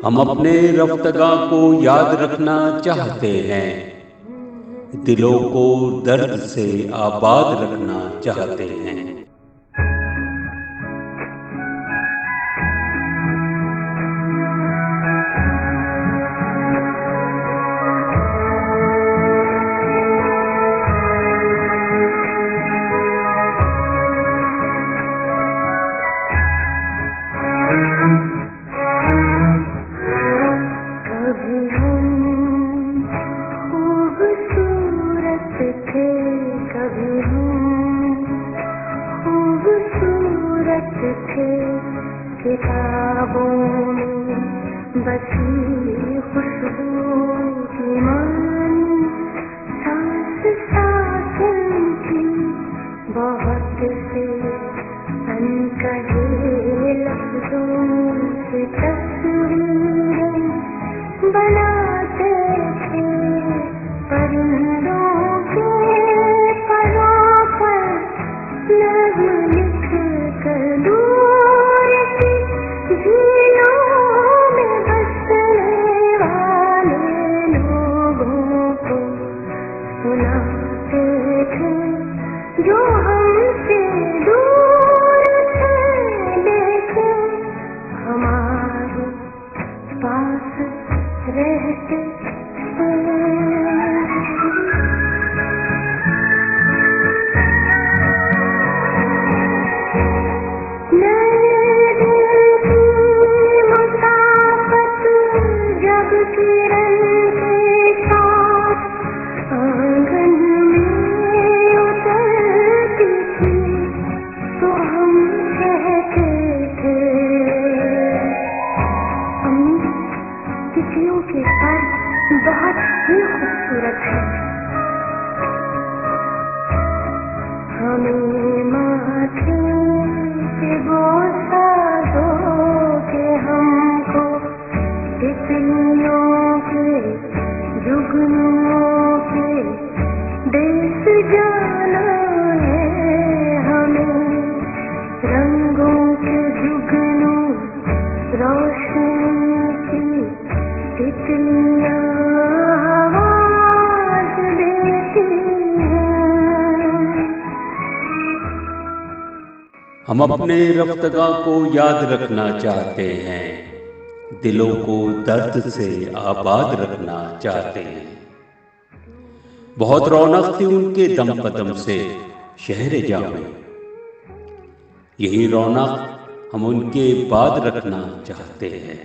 हम अपने रफ्तगा को याद रखना चाहते हैं, दिलों को दर्द से आबाद रखना चाहते हैं। किताबों में बसी खुशबू की मानी सांस साथन की बहुत से अनकहे लफ्जों से तस्वीरें बनाते थे परिंदों के परों पर नाम लिख कर दूर की झीलों में बसने वाले लोगों को सुनाते थे जो हमसे दूर थे, लेकिन हमारे पास रहते थे। तितलियों के पर बहुत ही खूबसूरत है। हमें माथे से बोसा दो के हमको तितलियों के जुगनुओं के देश जाना है। हमें रंगों के जुगनू रोशनी की तितलियां आवाज देती हैं। हम अपने रफ्तगा को याद रखना चाहते हैं, दिलों को दर्द से आबाद रखना चाहते हैं। बहुत रौनक थी उनके दम कदम से शहर जामे, यही रौनक हम उनके बाद रखना चाहते हैं।